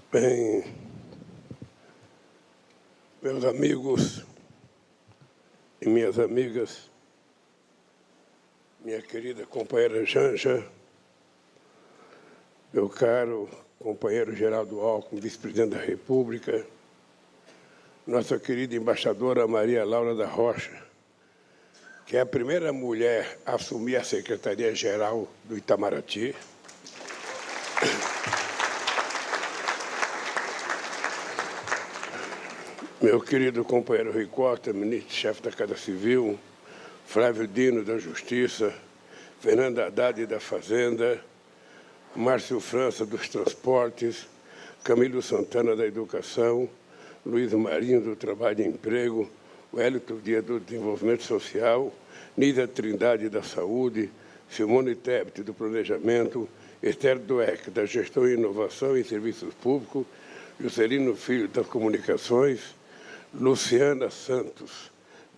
Bem, meus amigos e minhas amigas, minha querida companheira Janja, meu caro companheiro Geraldo Alckmin, vice-presidente da República, nossa querida embaixadora Maria Laura da Rocha, que é a primeira mulher a assumir a Secretaria-Geral do Itamaraty, meu querido companheiro Rui Costa, ministro-chefe da Casa Civil, Flávio Dino, da Justiça, Fernando Haddad, da Fazenda, Márcio França, dos Transportes, Camilo Santana, da Educação, Luiz Marinho, do Trabalho e Emprego, Wellington Dias, do Desenvolvimento Social, Nízia Trindade, da Saúde, Simone Tebet, do Planejamento, Esther Dweck, da Gestão e Inovação em Serviços Públicos, Juscelino Filho, das Comunicações, Luciana Santos,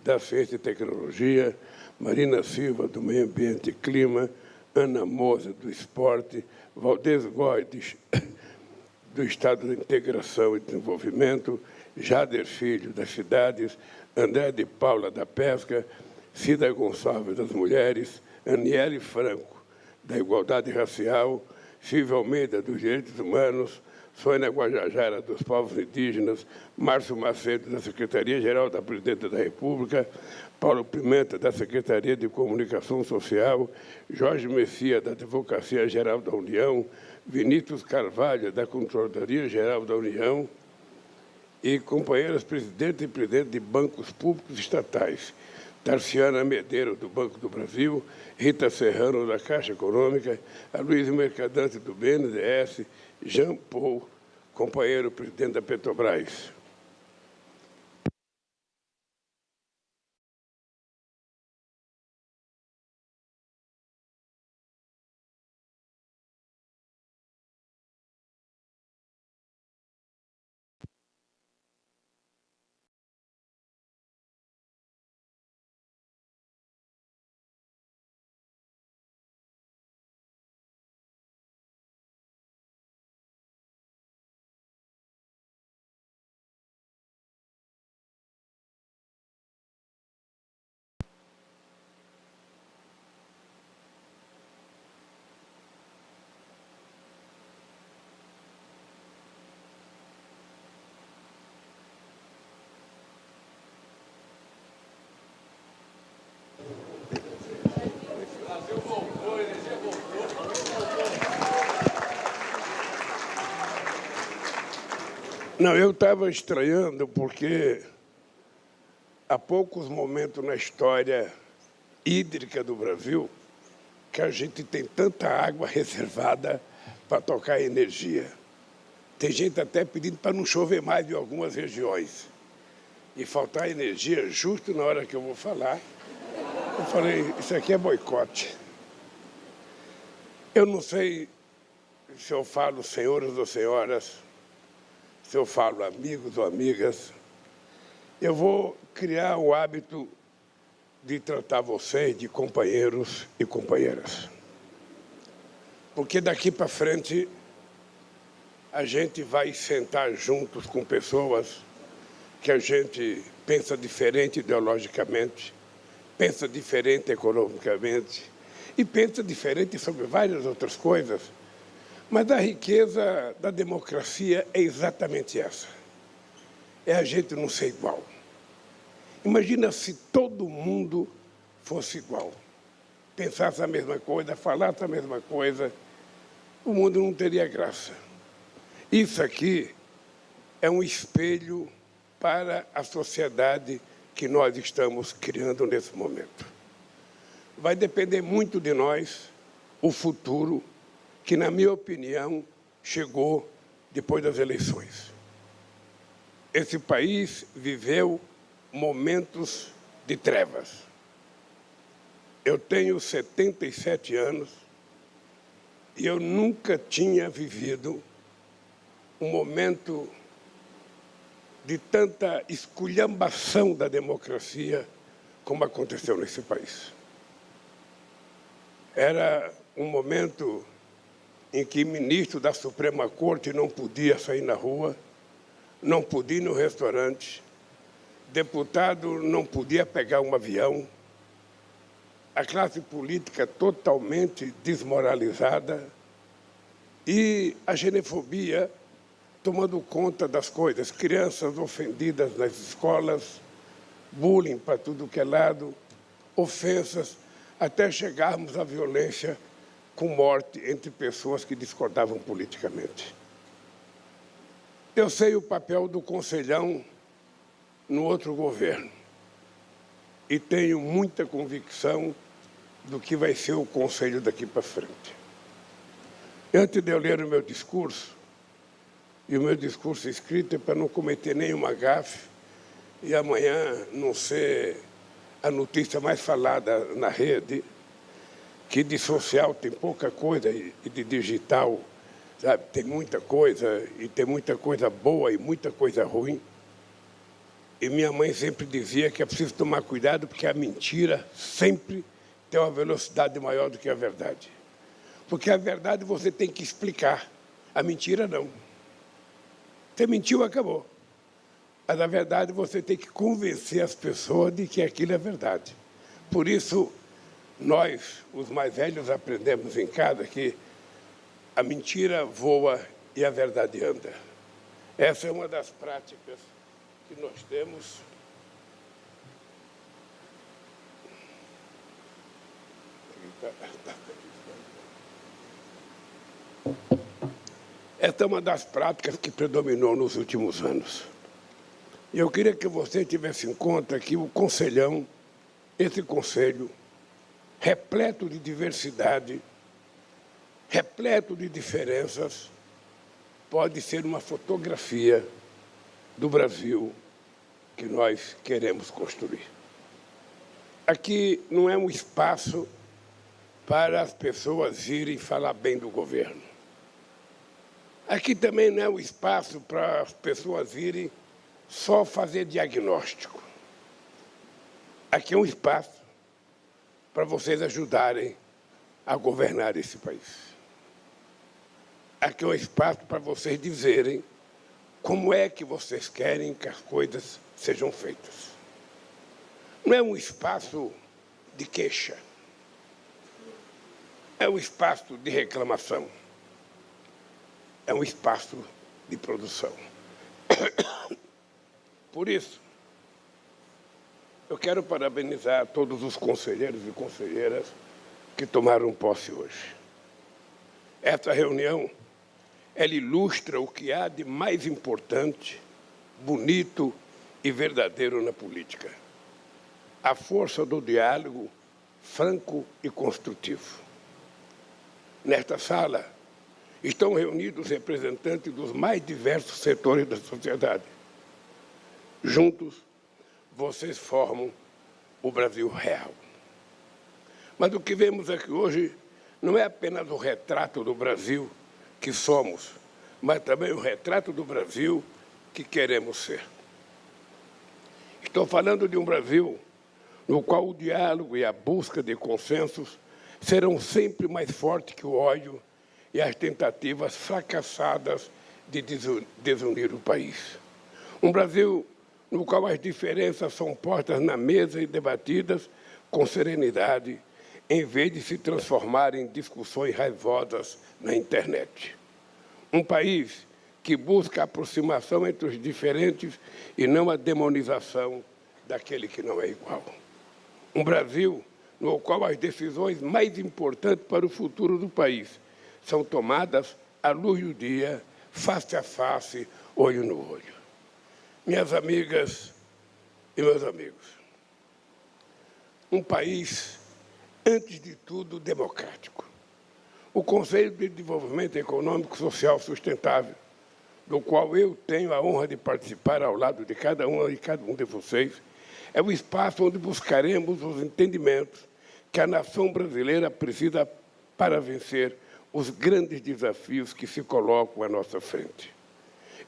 da Ciência e Tecnologia, Marina Silva, do Meio Ambiente e Clima, Ana Moza, do Esporte, Valdez Góes, do Estado de Integração e Desenvolvimento, Jader Filho, das Cidades, André de Paula, da Pesca, Cida Gonçalves, das Mulheres, Aniele Franco, da Igualdade Racial, Silvia Almeida, dos Direitos Humanos, Sônia Guajajara, dos Povos Indígenas, Márcio Macedo, da Secretaria-Geral da Presidência da República, Paulo Pimenta, da Secretaria de Comunicação Social, Jorge Messias, da Advocacia-Geral da União, Vinícius Carvalho, da Controladoria-Geral da União, e companheiras presidente e presidente de bancos públicos estatais, Tarciana Medeiros, do Banco do Brasil, Rita Serrano, da Caixa Econômica, Aloysio Mercadante, do BNDES, Jean Paul, companheiro presidente da Petrobras. Não, eu estava estranhando porque há poucos momentos na história hídrica do Brasil que a gente tem tanta água reservada para tocar energia. Tem gente até pedindo para não chover mais em algumas regiões e faltar energia justo na hora que eu vou falar. Eu falei, isso aqui é boicote. Eu não sei se eu falo senhores ou senhoras, se eu falo amigos ou amigas. Eu vou criar o hábito de tratar vocês de companheiros e companheiras. Porque daqui para frente a gente vai sentar juntos com pessoas que a gente pensa diferente ideologicamente, pensa diferente economicamente e pensa diferente sobre várias outras coisas. Mas a riqueza da democracia é exatamente essa. É a gente não ser igual. Imagina se todo mundo fosse igual. Pensasse a mesma coisa, falasse a mesma coisa, o mundo não teria graça. Isso aqui é um espelho para a sociedade que nós estamos criando nesse momento. Vai depender muito de nós o futuro que, na minha opinião, chegou depois das eleições. Esse país viveu momentos de trevas. Eu tenho 77 anos e eu nunca tinha vivido um momento de tanta esculhambação da democracia como aconteceu nesse país. Era um momento em que ministro da Suprema Corte não podia sair na rua, não podia ir no restaurante, deputado não podia pegar um avião, a classe política totalmente desmoralizada e a xenofobia tomando conta das coisas, crianças ofendidas nas escolas, bullying para tudo que é lado, ofensas, até chegarmos à violência com morte entre pessoas que discordavam politicamente. Eu sei o papel do conselhão no outro governo e tenho muita convicção do que vai ser o conselho daqui para frente. Antes de eu ler o meu discurso, e o meu discurso escrito é para não cometer nenhuma gafe e amanhã não ser a notícia mais falada na rede, que de social tem pouca coisa e de digital, sabe, tem muita coisa, e tem muita coisa boa e muita coisa ruim. E minha mãe sempre dizia que é preciso tomar cuidado porque a mentira sempre tem uma velocidade maior do que a verdade. Porque a verdade você tem que explicar, a mentira não. Você mentiu, acabou. Mas a verdade você tem que convencer as pessoas de que aquilo é verdade. Por isso, nós, os mais velhos, aprendemos em casa que a mentira voa e a verdade anda. Essa é uma das práticas que nós temos. Esta é uma das práticas que predominou nos últimos anos. E eu queria que você tivesse em conta que o conselhão, esse conselho, repleto de diversidade, repleto de diferenças, pode ser uma fotografia do Brasil que nós queremos construir. Aqui não é um espaço para as pessoas irem falar bem do governo. Aqui também não é um espaço para as pessoas irem só fazer diagnóstico. Aqui é um espaço para vocês ajudarem a governar esse país. Aqui é um espaço para vocês dizerem como é que vocês querem que as coisas sejam feitas. Não é um espaço de queixa. É um espaço de reclamação. É um espaço de produção. Por isso, eu quero parabenizar todos os conselheiros e conselheiras que tomaram posse hoje. Esta reunião, ela ilustra o que há de mais importante, bonito e verdadeiro na política. A força do diálogo franco e construtivo. Nesta sala estão reunidos representantes dos mais diversos setores da sociedade. Juntos, vocês formam o Brasil real. Mas o que vemos aqui hoje não é apenas o retrato do Brasil que somos, mas também o retrato do Brasil que queremos ser. Estou falando de um Brasil no qual o diálogo e a busca de consensos serão sempre mais fortes que o ódio e as tentativas fracassadas de desunir o país. Um Brasil no qual as diferenças são postas na mesa e debatidas com serenidade, em vez de se transformar em discussões raivosas na internet. Um país que busca a aproximação entre os diferentes e não a demonização daquele que não é igual. Um Brasil no qual as decisões mais importantes para o futuro do país são tomadas à luz do dia, face a face, olho no olho. Minhas amigas e meus amigos, um país, antes de tudo, democrático. O Conselho de Desenvolvimento Econômico e Social Sustentável, do qual eu tenho a honra de participar ao lado de cada uma e cada um de vocês, é o espaço onde buscaremos os entendimentos que a nação brasileira precisa para vencer os grandes desafios que se colocam à nossa frente.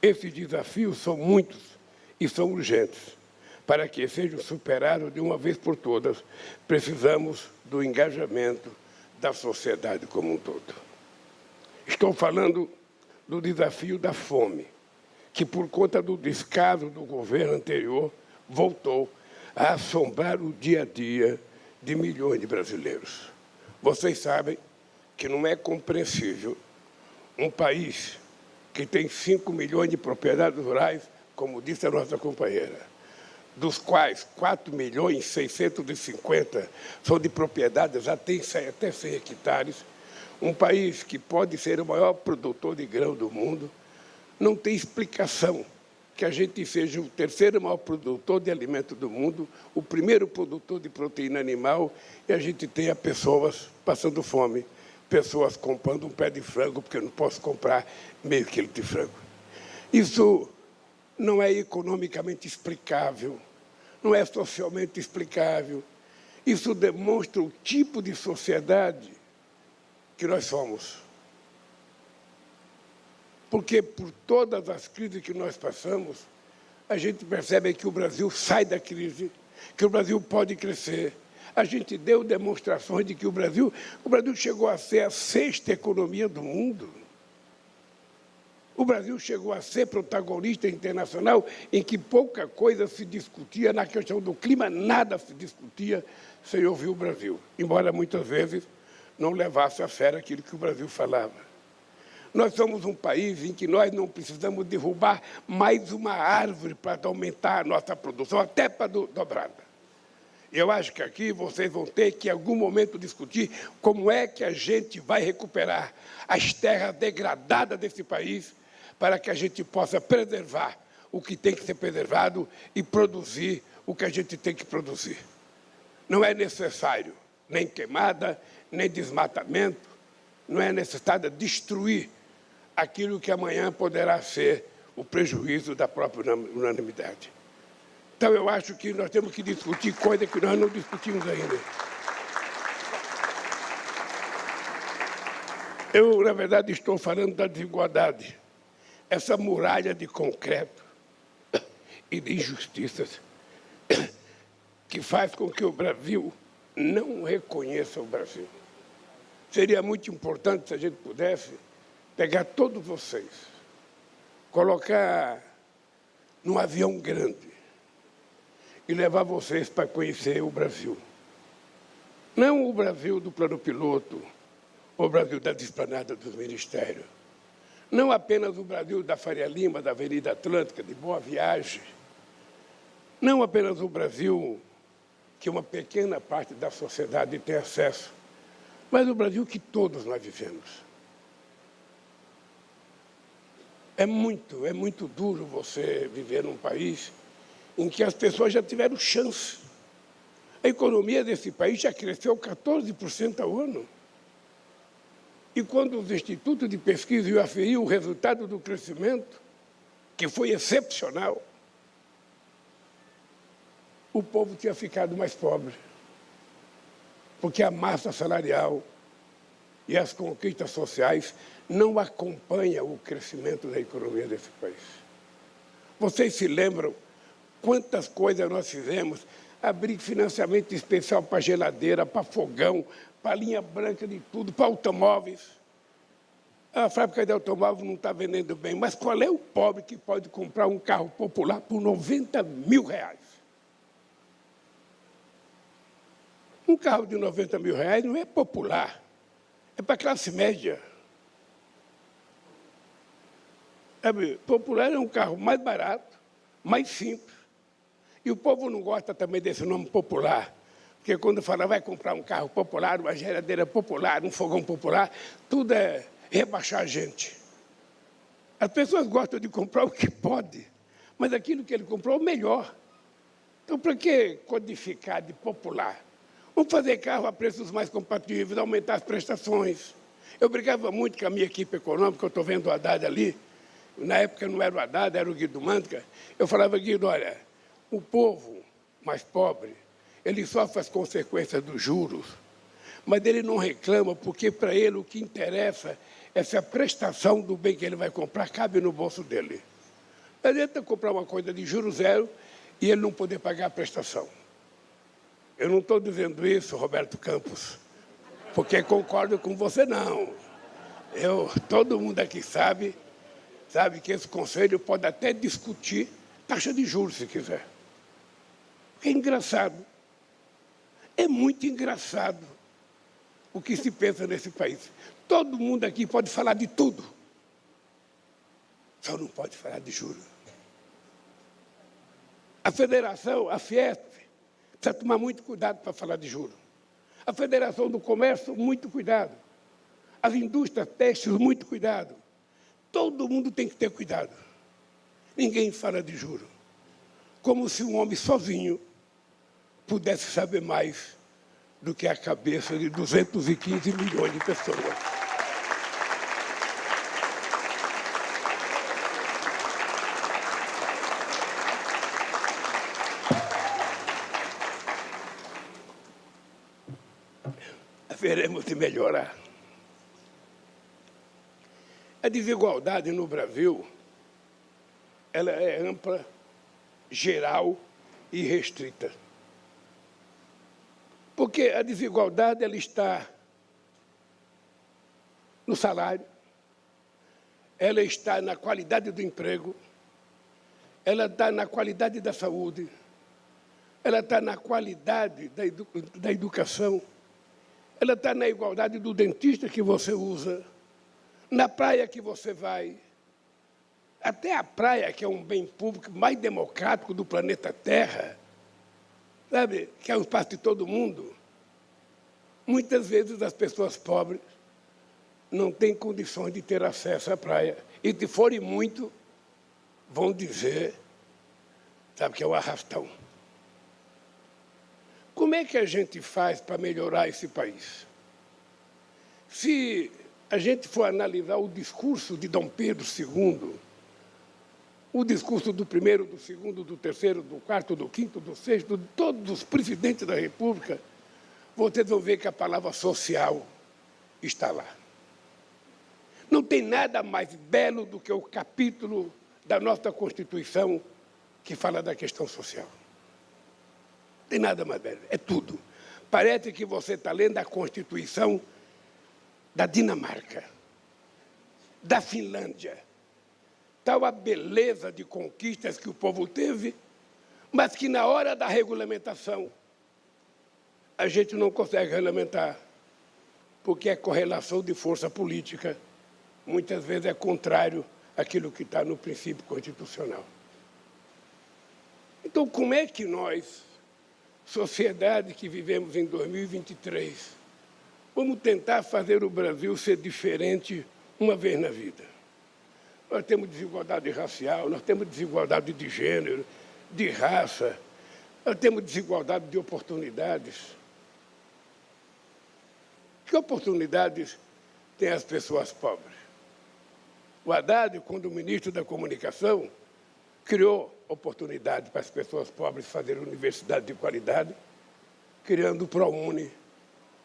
Esses desafios são muitos e são urgentes. Para que sejam superados de uma vez por todas, precisamos do engajamento da sociedade como um todo. Estou falando do desafio da fome, que, por conta do descaso do governo anterior, voltou a assombrar o dia a dia de milhões de brasileiros. Vocês sabem que não é compreensível um país que tem 5 milhões de propriedades rurais, como disse a nossa companheira, dos quais 4 milhões e 650 são de propriedades até 100 hectares, um país que pode ser o maior produtor de grão do mundo, não tem explicação que a gente seja o terceiro maior produtor de alimento do mundo, o primeiro produtor de proteína animal, e a gente tenha pessoas passando fome, pessoas comprando um pé de frango, porque eu não posso comprar meio quilo de frango. Isso não é economicamente explicável, não é socialmente explicável. Isso demonstra o tipo de sociedade que nós somos. Porque, por todas as crises que nós passamos, a gente percebe que o Brasil sai da crise, que o Brasil pode crescer. A gente deu demonstrações de que o Brasil chegou a ser a 6ª economia do mundo. O Brasil chegou a ser protagonista internacional em que pouca coisa se discutia, na questão do clima, nada se discutia sem ouvir o Brasil, embora muitas vezes não levasse a sério aquilo que o Brasil falava. Nós somos um país em que nós não precisamos derrubar mais uma árvore para aumentar a nossa produção, até para dobrada. Eu acho que aqui vocês vão ter que, em algum momento, discutir como é que a gente vai recuperar as terras degradadas desse país para que a gente possa preservar o que tem que ser preservado e produzir o que a gente tem que produzir. Não é necessário nem queimada, nem desmatamento, não é necessário destruir aquilo que amanhã poderá ser o prejuízo da própria unanimidade. Então, eu acho que nós temos que discutir coisas que nós não discutimos ainda. Eu, na verdade, estou falando da desigualdade. Essa muralha de concreto e de injustiças que faz com que o Brasil não reconheça o Brasil. Seria muito importante se a gente pudesse pegar todos vocês, colocar num avião grande e levar vocês para conhecer o Brasil. Não o Brasil do plano piloto, o Brasil da esplanada dos ministérios. Não apenas o Brasil da Faria Lima, da Avenida Atlântica, de Boa Viagem. Não apenas o Brasil que uma pequena parte da sociedade tem acesso, mas o Brasil que todos nós vivemos. É muito duro você viver num país em que as pessoas já tiveram chance. A economia desse país já cresceu 14% ao ano. E quando os institutos de pesquisa iam aferir o resultado do crescimento, que foi excepcional, o povo tinha ficado mais pobre. Porque a massa salarial e as conquistas sociais não acompanham o crescimento da economia desse país. Vocês se lembram quantas coisas nós fizemos? Abrir financiamento especial para geladeira, para fogão, para linha branca de tudo, para automóveis. A fábrica de automóveis não está vendendo bem, mas qual é o pobre que pode comprar um carro popular por R$90 mil? Um carro de R$90 mil não é popular, é para a classe média. Popular é um carro mais barato, mais simples. E o povo não gosta também desse nome popular, porque quando fala vai comprar um carro popular, uma geladeira popular, um fogão popular, tudo é rebaixar a gente. As pessoas gostam de comprar o que pode, mas aquilo que ele comprou é o melhor. Então, para que codificar de popular? Vamos fazer carro a preços mais compatíveis, aumentar as prestações. Eu brigava muito com a minha equipe econômica, eu estou vendo o Haddad ali. Na época não era o Haddad, era o Guido Mantega. Eu falava, Guido, olha, o povo mais pobre, ele sofre as consequências dos juros, mas ele não reclama, porque para ele o que interessa é se a prestação do bem que ele vai comprar cabe no bolso dele. Não adianta comprar uma coisa de juros zero e ele não poder pagar a prestação. Eu não estou dizendo isso, Roberto Campos, porque concordo com você, não. Todo mundo aqui sabe que esse conselho pode até discutir taxa de juros, se quiser. É engraçado. É muito engraçado o que se pensa nesse país. Todo mundo aqui pode falar de tudo, só não pode falar de juros. A federação, a Fiesp, precisa tomar muito cuidado para falar de juros. A Federação do Comércio, muito cuidado. As indústrias têxteis, muito cuidado. Todo mundo tem que ter cuidado. Ninguém fala de juros. Como se um homem sozinho pudesse saber mais do que a cabeça de 215 milhões de pessoas. Veremos se melhorar. A desigualdade no Brasil, ela é ampla, geral e restrita. Porque a desigualdade ela está no salário, ela está na qualidade do emprego, ela está na qualidade da saúde, ela está na qualidade da educação, ela está na igualdade do dentista que você usa, na praia que você vai. Até a praia, que é um bem público mais democrático do planeta Terra, sabe, que é o espaço de todo mundo, muitas vezes as pessoas pobres não têm condições de ter acesso à praia. E se forem muito, vão dizer, sabe, que é o arrastão. Como é que a gente faz para melhorar esse país? Se a gente for analisar o discurso de Dom Pedro II, o discurso do primeiro, do segundo, do terceiro, do quarto, do quinto, do sexto, de todos os presidentes da República, vocês vão ver que a palavra social está lá. Não tem nada mais belo do que o capítulo da nossa Constituição que fala da questão social. Não tem nada mais belo, é tudo. Parece que você está lendo a Constituição da Dinamarca, da Finlândia. Tal a beleza de conquistas que o povo teve, mas que na hora da regulamentação a gente não consegue regulamentar, porque a correlação de força política muitas vezes é contrário àquilo que está no princípio constitucional. Então, como é que nós, sociedade que vivemos em 2023, vamos tentar fazer o Brasil ser diferente uma vez na vida? Nós temos desigualdade racial, nós temos desigualdade de gênero, de raça, nós temos desigualdade de oportunidades. Que oportunidades têm as pessoas pobres? O Haddad, quando ministro da Comunicação, criou oportunidade para as pessoas pobres fazerem universidade de qualidade, criando o ProUni,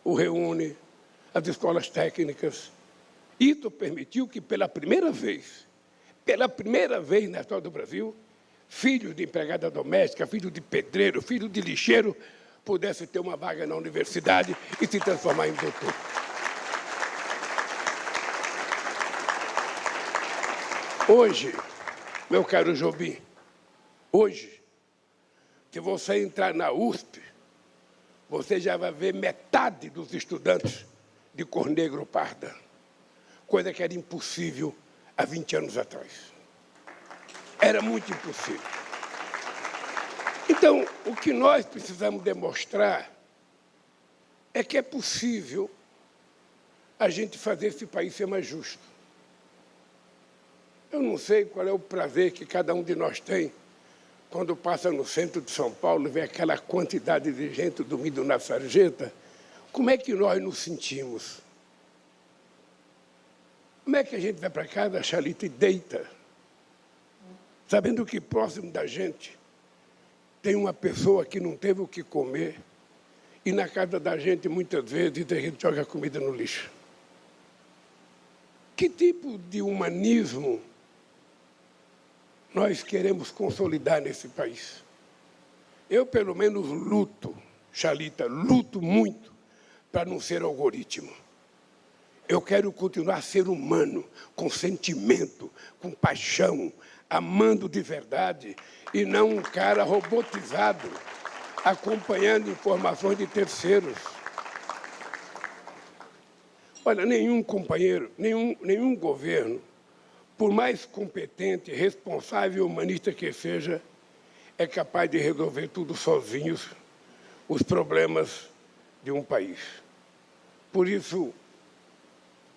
o ReUni, as escolas técnicas. Isso permitiu que, pela primeira vez na história do Brasil, filhos de empregada doméstica, filho de pedreiro, filho de lixeiro, pudessem ter uma vaga na universidade e se transformar em doutor. Hoje, meu caro Jobim, hoje, se você entrar na USP, você já vai ver metade dos estudantes de cor negra ou parda, coisa que era impossível há 20 anos atrás. Era muito impossível. Então, o que nós precisamos demonstrar é que é possível a gente fazer esse país ser mais justo. Eu não sei qual é o prazer que cada um de nós tem quando passa no centro de São Paulo e vê aquela quantidade de gente dormindo na sarjeta. Como é que nós nos sentimos? Como é que a gente vai para casa, Chalita, e deita, sabendo que próximo da gente tem uma pessoa que não teve o que comer e na casa da gente, muitas vezes, a gente joga comida no lixo? Que tipo de humanismo nós queremos consolidar nesse país? Eu, pelo menos, luto, Chalita, luto muito para não ser algoritmo. Eu quero continuar a ser humano, com sentimento, com paixão, amando de verdade, e não um cara robotizado, acompanhando informações de terceiros. Olha, nenhum companheiro, nenhum governo, por mais competente, responsável e humanista que seja, é capaz de resolver tudo sozinhos, os problemas de um país. Por isso,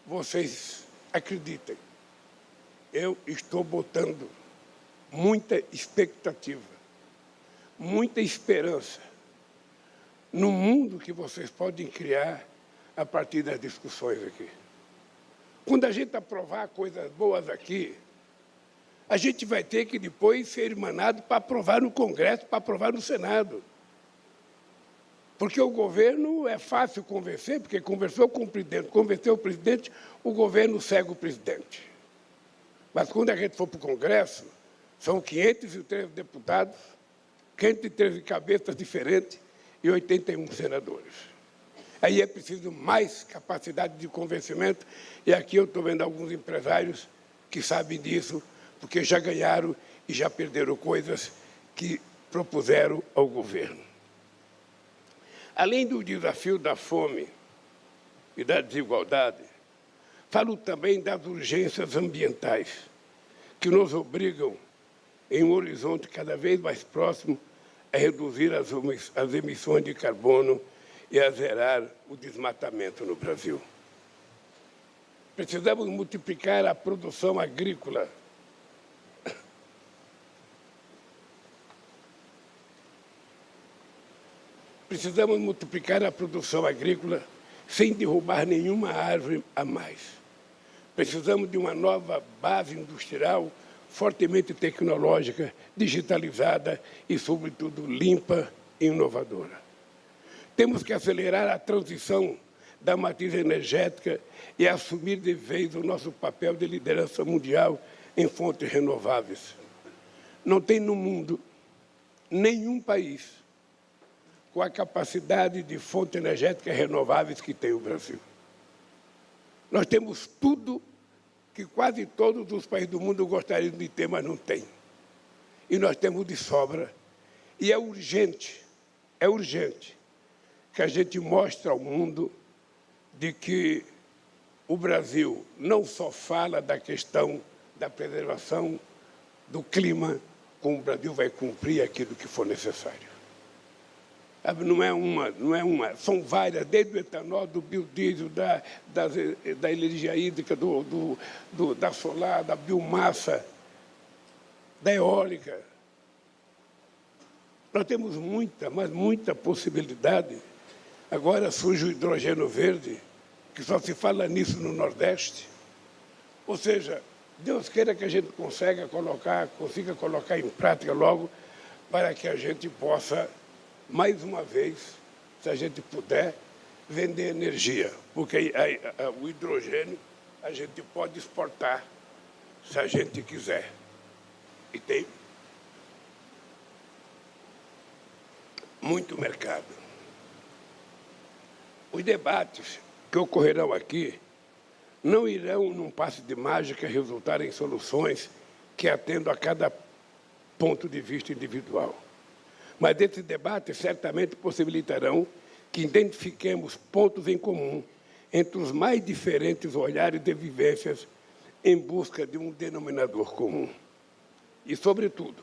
vocês acreditem, eu estou botando muita expectativa, muita esperança no mundo que vocês podem criar a partir das discussões aqui. Quando a gente aprovar coisas boas aqui, a gente vai ter que depois ser emanado para aprovar no Congresso, para aprovar no Senado. Porque o governo é fácil convencer, porque conversou com o presidente, convenceu o presidente, o governo segue o presidente. Mas quando a gente for para o Congresso, são 513 deputados, 513 cabeças diferentes e 81 senadores. Aí é preciso mais capacidade de convencimento, e aqui eu estou vendo alguns empresários que sabem disso, porque já ganharam e já perderam coisas que propuseram ao governo. Além do desafio da fome e da desigualdade, falo também das urgências ambientais, que nos obrigam, em um horizonte cada vez mais próximo, a reduzir as emissões de carbono e a zerar o desmatamento no Brasil. Precisamos multiplicar a produção agrícola. Precisamos multiplicar a produção agrícola sem derrubar nenhuma árvore a mais. Precisamos de uma nova base industrial fortemente tecnológica, digitalizada e, sobretudo, limpa e inovadora. Temos que acelerar a transição da matriz energética e assumir de vez o nosso papel de liderança mundial em fontes renováveis. Não tem no mundo nenhum país com a capacidade de fontes energéticas renováveis que tem o Brasil. Nós temos tudo que quase todos os países do mundo gostariam de ter, mas não tem. E nós temos de sobra. E é urgente que a gente mostre ao mundo de que o Brasil não só fala da questão da preservação do clima, como o Brasil vai cumprir aquilo que for necessário. Não é uma, são várias, desde o etanol, do biodiesel, da energia hídrica, da solar, da biomassa, da eólica. Nós temos muita, mas muita possibilidade. Agora surge o hidrogênio verde, que só se fala nisso no Nordeste. Ou seja, Deus queira que a gente consiga colocar em prática logo, para que a gente possa, mais uma vez, se a gente puder, vender energia. Porque o hidrogênio a gente pode exportar, se a gente quiser. E tem muito mercado. Os debates que ocorrerão aqui não irão, num passe de mágica, resultar em soluções que atendam a cada ponto de vista individual. Mas esses debates certamente possibilitarão que identifiquemos pontos em comum entre os mais diferentes olhares e vivências em busca de um denominador comum. E, sobretudo,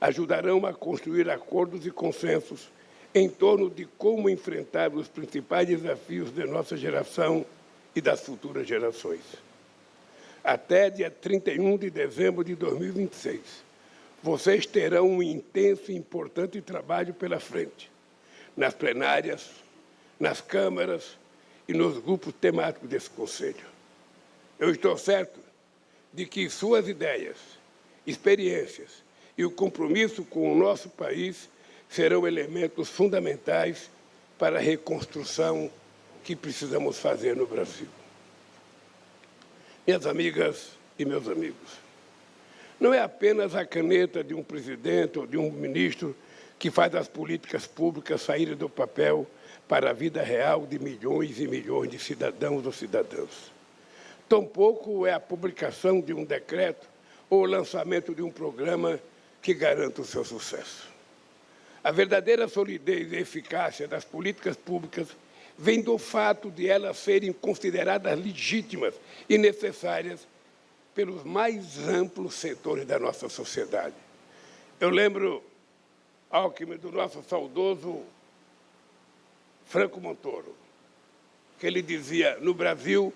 ajudarão a construir acordos e consensos em torno de como enfrentar os principais desafios da nossa geração e das futuras gerações. Até dia 31 de dezembro de 2026, vocês terão um intenso e importante trabalho pela frente, nas plenárias, nas câmaras e nos grupos temáticos desse Conselho. Eu estou certo de que suas ideias, experiências e o compromisso com o nosso país serão elementos fundamentais para a reconstrução que precisamos fazer no Brasil. Minhas amigas e meus amigos, não é apenas a caneta de um presidente ou de um ministro que faz as políticas públicas saírem do papel para a vida real de milhões e milhões de cidadãos ou cidadãs. tampouco é a publicação de um decreto ou o lançamento de um programa que garanta o seu sucesso. A verdadeira solidez e eficácia das políticas públicas vem do fato de elas serem consideradas legítimas e necessárias pelos mais amplos setores da nossa sociedade. Eu lembro, Alckmin, do nosso saudoso Franco Montoro, que ele dizia: no Brasil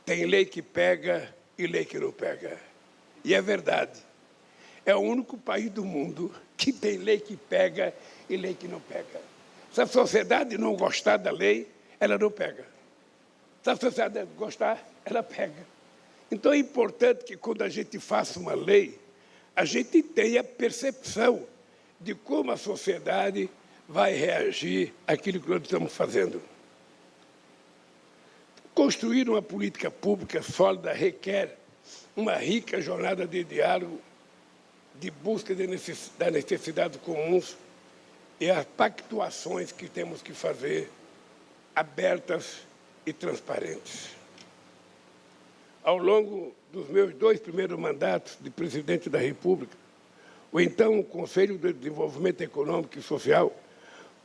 tem lei que pega e lei que não pega. E é verdade. É o único país do mundo que tem lei que pega e lei que não pega. Se a sociedade não gostar da lei, ela não pega. Se a sociedade gostar, ela pega. Então é importante que, quando a gente faça uma lei, a gente tenha percepção de como a sociedade vai reagir àquilo que nós estamos fazendo. Construir uma política pública sólida requer uma rica jornada de diálogo, de busca das necessidades comuns e as pactuações que temos que fazer abertas e transparentes. Ao longo dos meus 2 primeiros mandatos de presidente da República, o então Conselho de Desenvolvimento Econômico e Social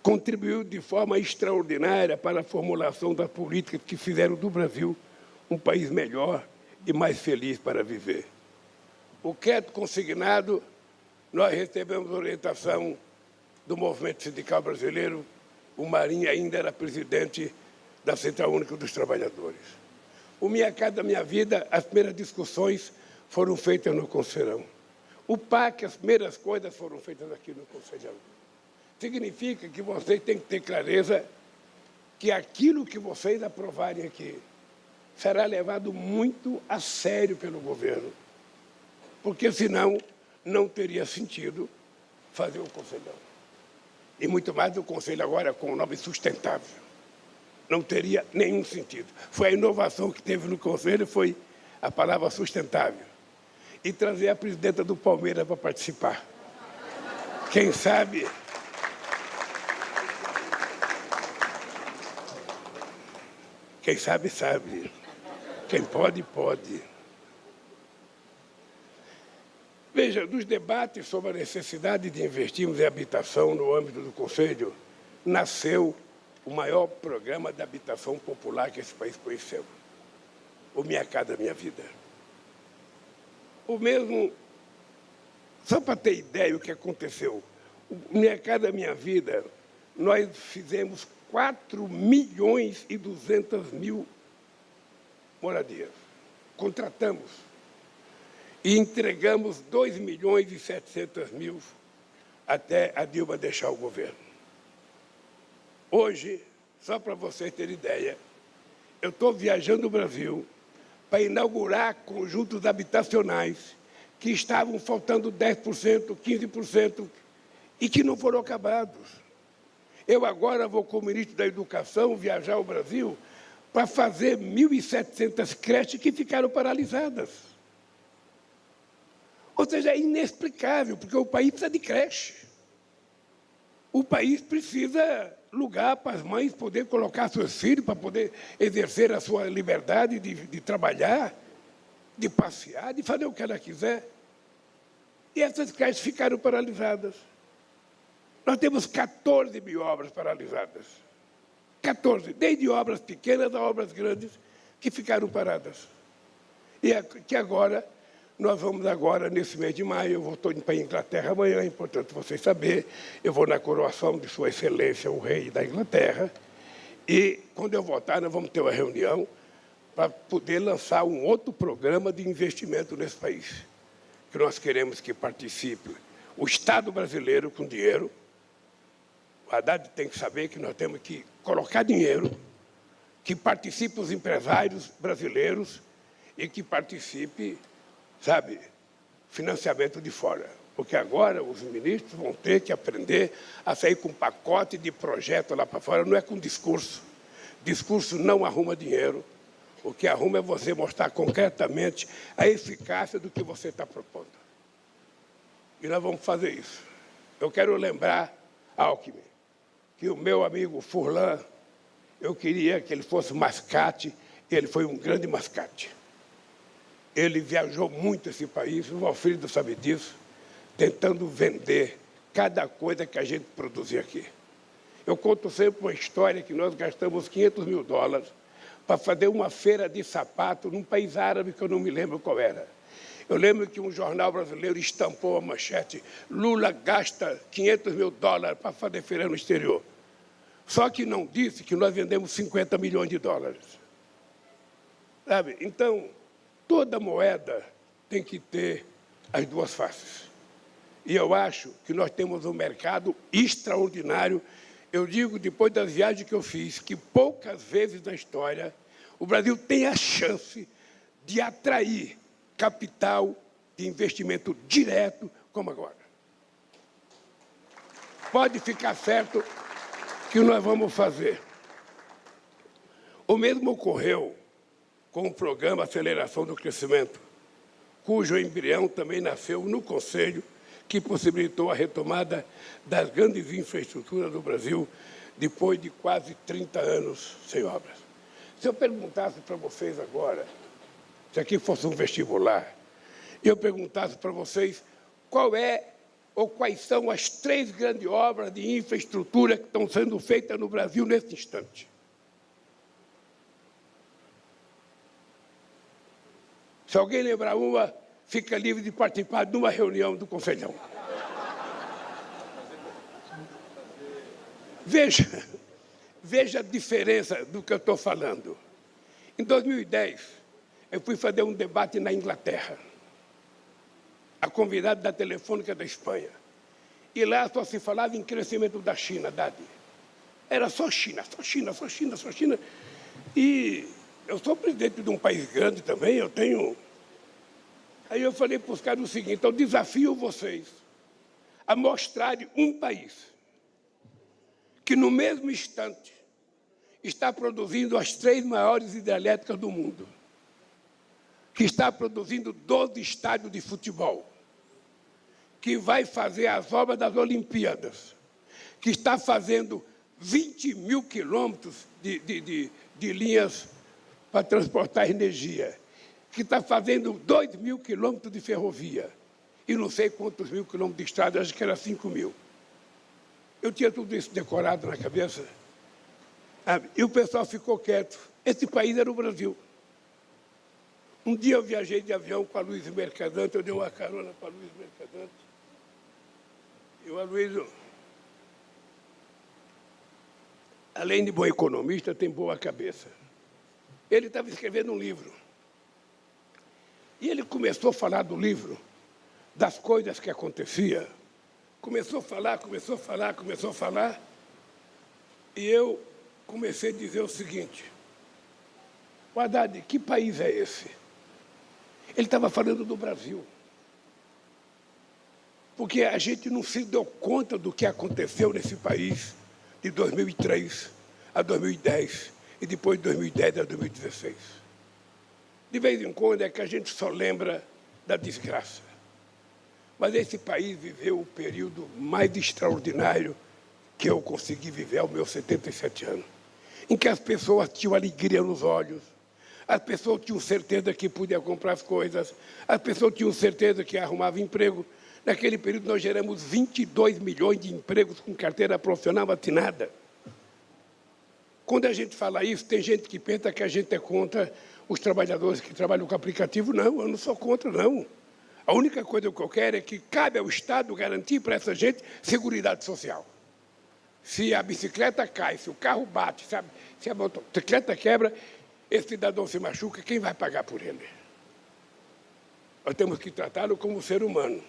contribuiu de forma extraordinária para a formulação das políticas que fizeram do Brasil um país melhor e mais feliz para viver. O crédito consignado, nós recebemos orientação do Movimento Sindical Brasileiro. O Marinho ainda era presidente da Central Única dos Trabalhadores. O Minha Casa Minha Vida, as primeiras discussões foram feitas no Conselhão. O PAC, as primeiras coisas foram feitas aqui no Conselhão. Significa que vocês têm que ter clareza que aquilo que vocês aprovarem aqui será levado muito a sério pelo governo, porque senão não teria sentido fazer o Conselhão. E muito mais o Conselho agora com o nome sustentável. Não teria nenhum sentido. Foi a inovação que teve no Conselho, foi a palavra sustentável. E trazer a presidenta do Palmeiras para participar. Quem sabe... Quem sabe, sabe. Quem pode, pode. Veja, dos debates sobre a necessidade de investirmos em habitação no âmbito do Conselho, nasceu o maior programa de habitação popular que esse país conheceu. O Minha Casa Minha Vida. O mesmo, só para ter ideia do que aconteceu, o Minha Casa Minha Vida, nós fizemos 4.200.000 moradias. Contratamos e entregamos 2.700.000 até a Dilma deixar o governo. Hoje, só para vocês terem ideia, eu estou viajando o Brasil para inaugurar conjuntos habitacionais que estavam faltando 10%, 15% e que não foram acabados. Eu agora vou, como ministro da Educação, viajar ao Brasil para fazer 1.700 creches que ficaram paralisadas. Ou seja, é inexplicável, porque o país precisa de creche. O país precisa lugar para as mães poder colocar seus filhos, para poder exercer a sua liberdade de trabalhar, de passear, de fazer o que ela quiser. E essas creches ficaram paralisadas. Nós temos 14 mil obras paralisadas. 14, desde obras pequenas a obras grandes que ficaram paradas. E que agora, nós vamos agora, nesse mês de maio, eu estou indo para a Inglaterra amanhã, é importante vocês saberem, eu vou na coroação de Sua Excelência, o Rei da Inglaterra, e quando eu voltar, nós vamos ter uma reunião para poder lançar um outro programa de investimento nesse país, que nós queremos que participe o Estado brasileiro com dinheiro. O Haddad tem que saber que nós temos que colocar dinheiro, que participe os empresários brasileiros e que participe, sabe, financiamento de fora. Porque agora os ministros vão ter que aprender a sair com um pacote de projeto lá para fora, não é com discurso. Discurso não arruma dinheiro. O que arruma é você mostrar concretamente a eficácia do que você está propondo. E nós vamos fazer isso. Eu quero lembrar, Alckmin, que o meu amigo Furlan, eu queria que ele fosse mascate, e ele foi um grande mascate. ele viajou muito esse país, o Valfrido sabe disso, tentando vender cada coisa que a gente produzia aqui. Eu conto sempre uma história que nós gastamos $500 mil para fazer uma feira de sapato num país árabe que eu não me lembro qual era. Eu lembro que um jornal brasileiro estampou a manchete: Lula gasta $500 mil para fazer feira no exterior. Só que não disse que nós vendemos $50 milhões. Sabe? Então, toda moeda tem que ter as duas faces. E eu acho que nós temos um mercado extraordinário. Eu digo, depois das viagens que eu fiz, que poucas vezes na história o Brasil tem a chance de atrair capital de investimento direto como agora. Pode ficar certo que nós vamos fazer. O mesmo ocorreu com o programa Aceleração do Crescimento, cujo embrião também nasceu no Conselho, que possibilitou a retomada das grandes infraestruturas do Brasil depois de quase 30 anos sem obras. Se eu perguntasse para vocês agora, se aqui fosse um vestibular, e eu perguntasse para vocês qual é ou quais são as 3 grandes obras de infraestrutura que estão sendo feitas no Brasil nesse instante. Se alguém lembrar uma, fica livre de participar de uma reunião do Conselhão. Veja a diferença do que eu estou falando. Em 2010, eu fui fazer um debate na Inglaterra, a convidado da Telefônica da Espanha. E lá só se falava em crescimento da China, Dadi. Era só China, só China, só China, só China. E eu sou presidente de um país grande também, eu tenho... Aí eu falei para os caras o seguinte: eu desafio vocês a mostrarem um país que, no mesmo instante, está produzindo as 3 maiores hidrelétricas do mundo, que está produzindo 12 estádios de futebol, que vai fazer as obras das Olimpíadas, que está fazendo 20 mil quilômetros de linhas para transportar energia, que está fazendo 2 mil quilômetros de ferrovia e não sei quantos mil quilômetros de estrada, acho que era 5 mil. Eu tinha tudo isso decorado na cabeça, e o pessoal ficou quieto. Esse país era o Brasil. Um dia eu viajei de avião com a Luiz Mercadante, eu dei uma carona para a Luiz Mercadante. E o Aloysio, além de bom economista, tem boa cabeça. Ele estava escrevendo um livro. E ele começou a falar do livro, das coisas que aconteciam. Começou a falar. E eu comecei a dizer o seguinte: o Haddad, que país é esse? Ele estava falando do Brasil. Porque a gente não se deu conta do que aconteceu nesse país de 2003 a 2010 e depois de 2010 a 2016. De vez em quando é que a gente só lembra da desgraça. Mas esse país viveu o período mais extraordinário que eu consegui viver aos meus 77 anos, em que as pessoas tinham alegria nos olhos, as pessoas tinham certeza que podiam comprar as coisas, as pessoas tinham certeza que arrumavam emprego. Naquele período, nós geramos 22 milhões de empregos com carteira profissional assinada. Quando a gente fala isso, tem gente que pensa que a gente é contra os trabalhadores que trabalham com aplicativo. Não, eu não sou contra, não. A única coisa que eu quero é que cabe ao Estado garantir para essa gente seguridade social. Se a bicicleta cai, se o carro bate, se a motocicleta quebra, esse cidadão se machuca, quem vai pagar por ele? Nós temos que tratá-lo como ser humano.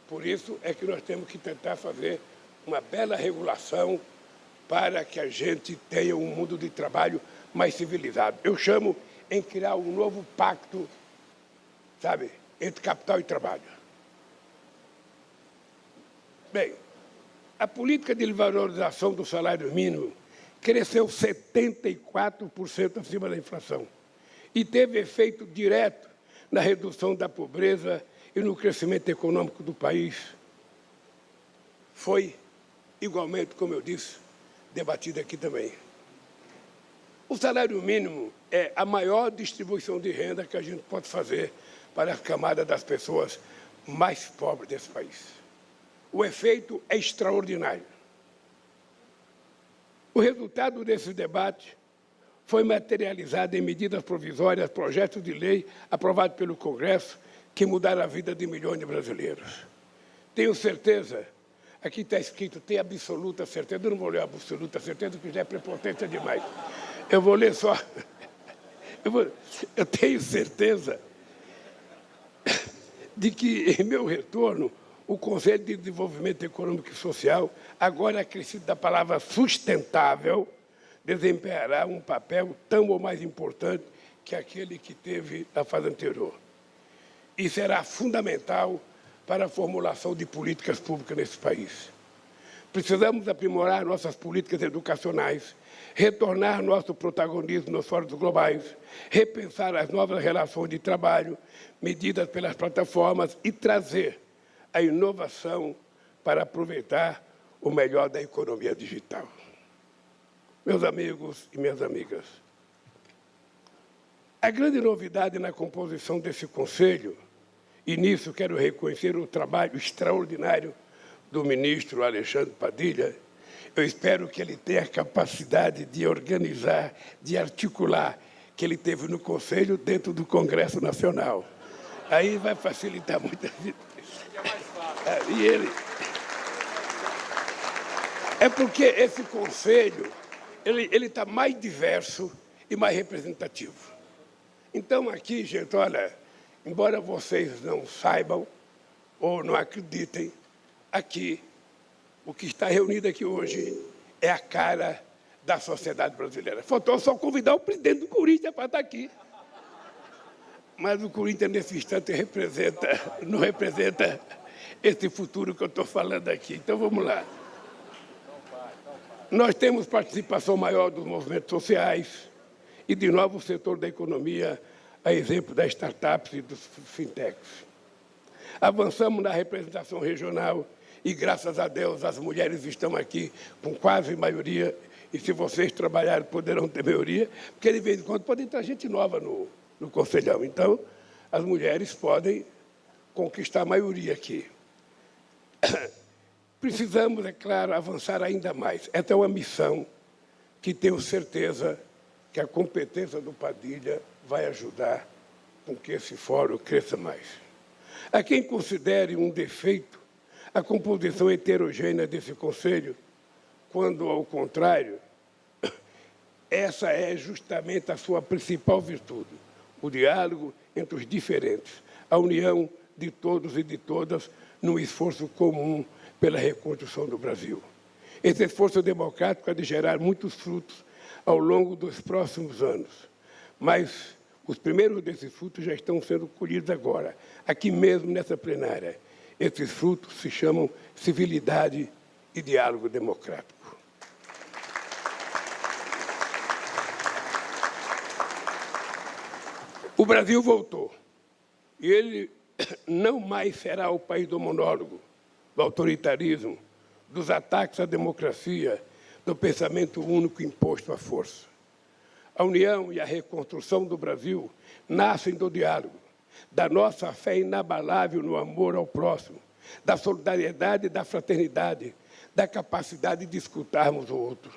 Por isso é que nós temos que tentar fazer uma bela regulação para que a gente tenha um mundo de trabalho mais civilizado. Eu chamo em criar um novo pacto, sabe, entre capital e trabalho. Bem, a política de valorização do salário mínimo cresceu 74% acima da inflação e teve efeito direto na redução da pobreza e no crescimento econômico do país. Foi, igualmente, como eu disse, debatido aqui também. O salário mínimo é a maior distribuição de renda que a gente pode fazer para a camada das pessoas mais pobres desse país. O efeito é extraordinário. O resultado desse debate foi materializado em medidas provisórias, projetos de lei aprovados pelo Congresso, que mudaram a vida de milhões de brasileiros. Tenho certeza, aqui está escrito, tenho absoluta certeza, eu não vou ler absoluta certeza, porque já é prepotência demais. Eu vou ler só. Eu tenho certeza de que, em meu retorno, o Conselho de Desenvolvimento Econômico e Social, agora acrescido da palavra sustentável, desempenhará um papel tão ou mais importante que aquele que teve na fase anterior. E será fundamental para a formulação de políticas públicas nesse país. Precisamos aprimorar nossas políticas educacionais, retornar nosso protagonismo nos fóruns globais, repensar as novas relações de trabalho, medidas pelas plataformas e trazer a inovação para aproveitar o melhor da economia digital. Meus amigos e minhas amigas, a grande novidade na composição desse Conselho, e nisso quero reconhecer o trabalho extraordinário do ministro Alexandre Padilha, eu espero que ele tenha a capacidade de organizar, de articular, que ele teve no Conselho dentro do Congresso Nacional. Aí vai facilitar muito a vida. E ele... É porque esse Conselho ele está mais diverso e mais representativo. Então, aqui, gente, olha, embora vocês não saibam ou não acreditem, aqui, o que está reunido aqui hoje é a cara da sociedade brasileira. Faltou só convidar o presidente do Corinthians para estar aqui. Mas o Corinthians, nesse instante, não representa esse futuro que eu estou falando aqui. Então, vamos lá. Nós temos participação maior dos movimentos sociais e de novo setor da economia, a exemplo das startups e dos fintechs. Avançamos na representação regional e, graças a Deus, as mulheres estão aqui com quase maioria, e se vocês trabalharem, poderão ter maioria, porque, de vez em quando, pode entrar gente nova no Conselhão. Então, as mulheres podem conquistar a maioria aqui. Precisamos, é claro, avançar ainda mais. Essa é uma missão que tenho certeza que a competência do Padilha vai ajudar com que esse fórum cresça mais. Há quem considere um defeito a composição heterogênea desse Conselho, quando, ao contrário, essa é justamente a sua principal virtude, o diálogo entre os diferentes, a união de todos e de todas num esforço comum pela reconstrução do Brasil. Esse esforço democrático há de gerar muitos frutos ao longo dos próximos anos, mas os primeiros desses frutos já estão sendo colhidos agora, aqui mesmo nessa plenária. Esses frutos se chamam civilidade e diálogo democrático. O Brasil voltou, e ele não mais será o país do monólogo, do autoritarismo, dos ataques à democracia, do pensamento único imposto à força. A união e a reconstrução do Brasil nascem do diálogo, da nossa fé inabalável no amor ao próximo, da solidariedade e da fraternidade, da capacidade de escutarmos o outro.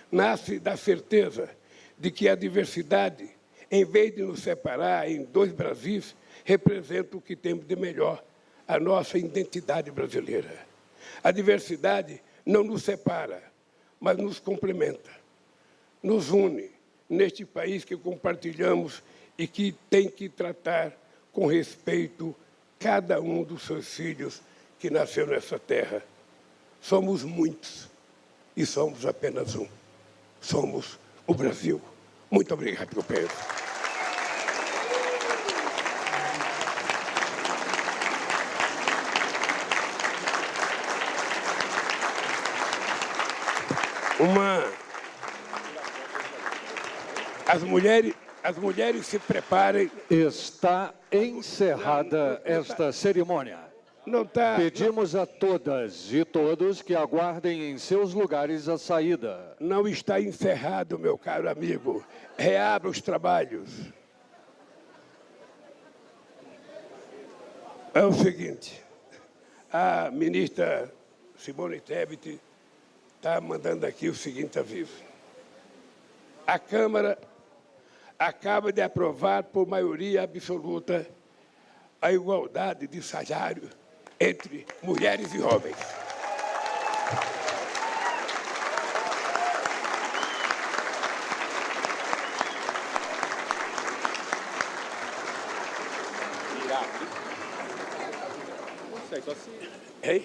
Nasce da certeza de que a diversidade, em vez de nos separar em dois Brasis, representa o que temos de melhor, a nossa identidade brasileira. A diversidade não nos separa, mas nos complementa, nos une neste país que compartilhamos e que tem que tratar com respeito cada um dos seus filhos que nasceu nessa terra. Somos muitos e somos apenas um. Somos o Brasil. Muito obrigado, companheiro. As mulheres se preparem. Está encerrada esta cerimônia. Não está... Pedimos a todas e todos que aguardem em seus lugares a saída. Não está encerrado, meu caro amigo. Reabra os trabalhos. É o seguinte, a ministra Simone Tebet está mandando aqui o seguinte aviso. A Câmara acaba de aprovar por maioria absoluta a igualdade de salário entre mulheres e homens. Hein?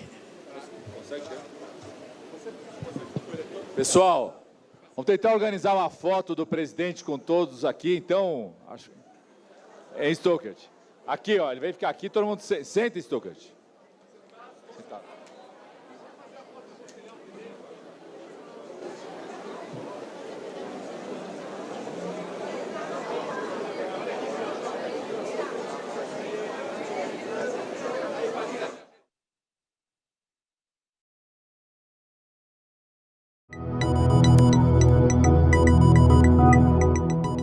Pessoal, vamos tentar organizar uma foto do presidente com todos aqui, então... Stockert. Aqui, ó, ele vem ficar aqui, todo mundo senta, Stockert. Sentado.